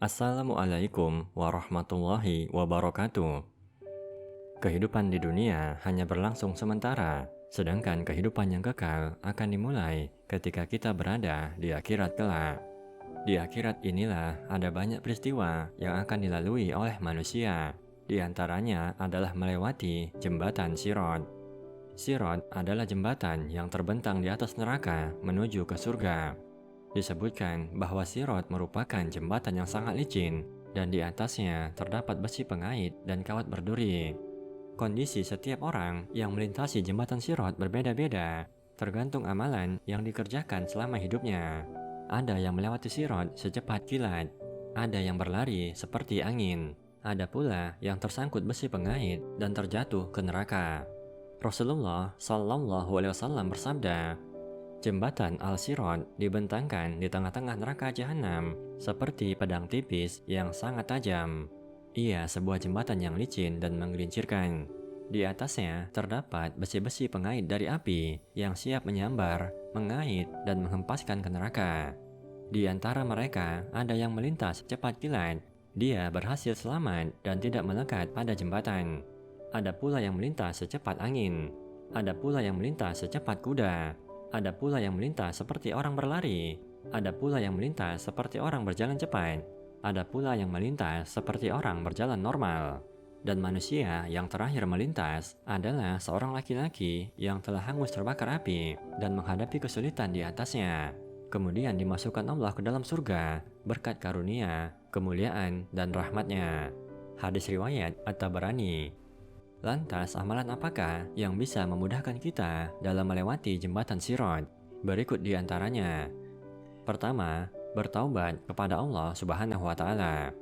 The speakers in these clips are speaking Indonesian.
Assalamualaikum warahmatullahi wabarakatuh. Kehidupan di dunia hanya berlangsung sementara, sedangkan kehidupan yang kekal akan dimulai ketika kita berada di akhirat kelak. Di akhirat inilah ada banyak peristiwa yang akan dilalui oleh manusia. Di antaranya adalah melewati jembatan Sirat. Sirat adalah jembatan yang terbentang di atas neraka menuju ke surga. Disebutkan bahwa Sirat merupakan jembatan yang sangat licin dan di atasnya terdapat besi pengait dan kawat berduri. Kondisi setiap orang yang melintasi jembatan Sirat berbeda-beda, tergantung amalan yang dikerjakan selama hidupnya. Ada yang melewati Sirat secepat kilat, ada yang berlari seperti angin, ada pula yang tersangkut besi pengait dan terjatuh ke neraka. Rasulullah Shallallahu Alaihi Wasallam bersabda, jembatan Al-Sirat dibentangkan di tengah-tengah neraka Jahanam seperti pedang tipis yang sangat tajam. Ia sebuah jembatan yang licin dan menggelincirkan. Di atasnya terdapat besi-besi pengait dari api yang siap menyambar, mengait, dan menghempaskan ke neraka. Di antara mereka ada yang melintas cepat kilat. Dia berhasil selamat dan tidak melekat pada jembatan. Ada pula yang melintas secepat angin. Ada pula yang melintas secepat kuda. Ada pula yang melintas seperti orang berlari. Ada pula yang melintas seperti orang berjalan cepat. Ada pula yang melintas seperti orang berjalan normal. Dan manusia yang terakhir melintas adalah seorang laki-laki yang telah hangus terbakar api dan menghadapi kesulitan di atasnya. Kemudian dimasukkan Allah ke dalam surga berkat karunia, kemuliaan, dan rahmatnya. Hadis riwayat At-Tabarani. Lantas, amalan apakah yang bisa memudahkan kita dalam melewati jembatan Sirat? Berikut di antaranya. Pertama, bertaubat kepada Allah Subhanahu wa Ta'ala.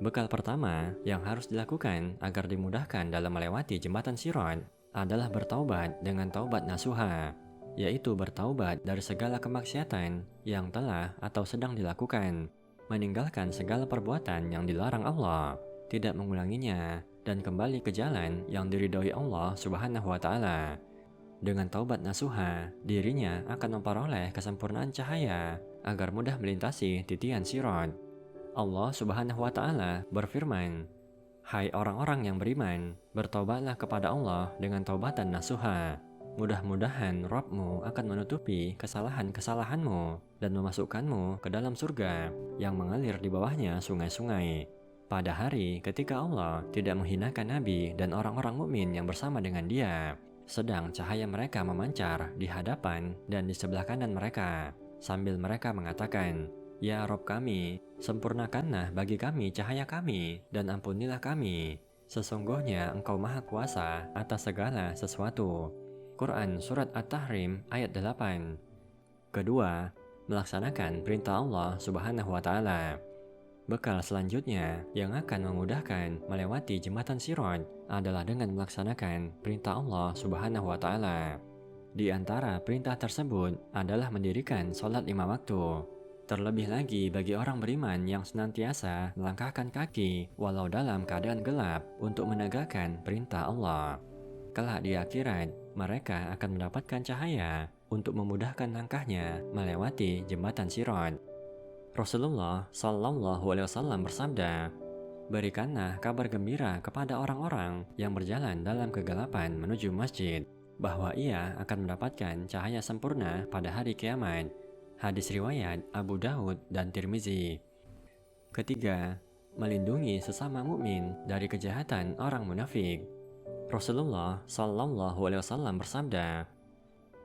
Bekal pertama yang harus dilakukan agar dimudahkan dalam melewati jembatan Sirat adalah bertaubat dengan taubat nasuha, yaitu bertaubat dari segala kemaksiatan yang telah atau sedang dilakukan, meninggalkan segala perbuatan yang dilarang Allah, tidak mengulanginya, dan kembali ke jalan yang diridhoi Allah Subhanahu wa Ta'ala. Dengan taubat nasuha, dirinya akan memperoleh kesempurnaan cahaya agar mudah melintasi titian Sirat. Allah Subhanahu wa Ta'ala berfirman, "Hai orang-orang yang beriman, bertaubatlah kepada Allah dengan taubatan nasuha. Mudah-mudahan Rabb-mu akan menutupi kesalahan-kesalahanmu dan memasukkanmu ke dalam surga yang mengalir di bawahnya sungai-sungai." Pada hari ketika Allah tidak menghinakan Nabi dan orang-orang mukmin yang bersama dengan dia, sedang cahaya mereka memancar di hadapan dan di sebelah kanan mereka, sambil mereka mengatakan, "Ya Rabb kami, sempurnakanlah bagi kami cahaya kami dan ampunilah kami. Sesungguhnya Engkau Maha Kuasa atas segala sesuatu." Quran Surat At-Tahrim ayat 8. Kedua, melaksanakan perintah Allah Subhanahu wa Ta'ala. Bekal selanjutnya yang akan memudahkan melewati jembatan Sirat adalah dengan melaksanakan perintah Allah Subhanahu wa Ta'ala. Di antara perintah tersebut adalah mendirikan sholat 5 waktu. Terlebih lagi bagi orang beriman yang senantiasa melangkahkan kaki walau dalam keadaan gelap untuk menegakkan perintah Allah. Kelak di akhirat, mereka akan mendapatkan cahaya untuk memudahkan langkahnya melewati jembatan Sirat. Rasulullah Shallallahu Alaihi Wasallam bersabda, "Berikanlah kabar gembira kepada orang-orang yang berjalan dalam kegelapan menuju masjid, bahwa ia akan mendapatkan cahaya sempurna pada hari kiamat." Hadis riwayat Abu Daud dan Tirmizi. Ketiga, melindungi sesama mukmin dari kejahatan orang munafik. Rasulullah Shallallahu Alaihi Wasallam bersabda,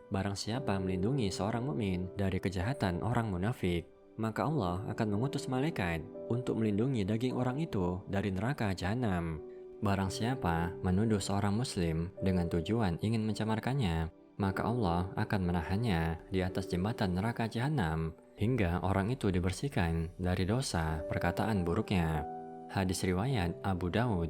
"Barang siapa melindungi seorang mukmin dari kejahatan orang munafik, maka Allah akan mengutus malaikat untuk melindungi daging orang itu dari neraka Jahanam. Barang siapa menuduh seorang muslim dengan tujuan ingin mencemarkannya, maka Allah akan menahannya di atas jembatan neraka Jahanam hingga orang itu dibersihkan dari dosa perkataan buruknya." Hadis riwayat Abu Daud.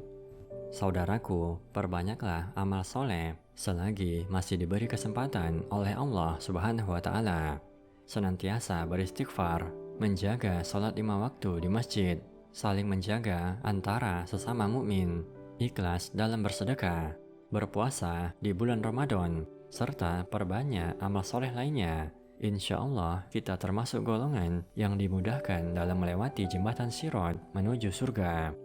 Saudaraku, perbanyaklah amal soleh selagi masih diberi kesempatan oleh Allah Subhanahu wa Ta'ala. Senantiasa beristighfar, menjaga sholat 5 waktu di masjid, saling menjaga antara sesama mukmin, ikhlas dalam bersedekah, berpuasa di bulan Ramadan, serta perbanyak amal soleh lainnya. Insya Allah kita termasuk golongan yang dimudahkan dalam melewati jembatan Sirat menuju surga.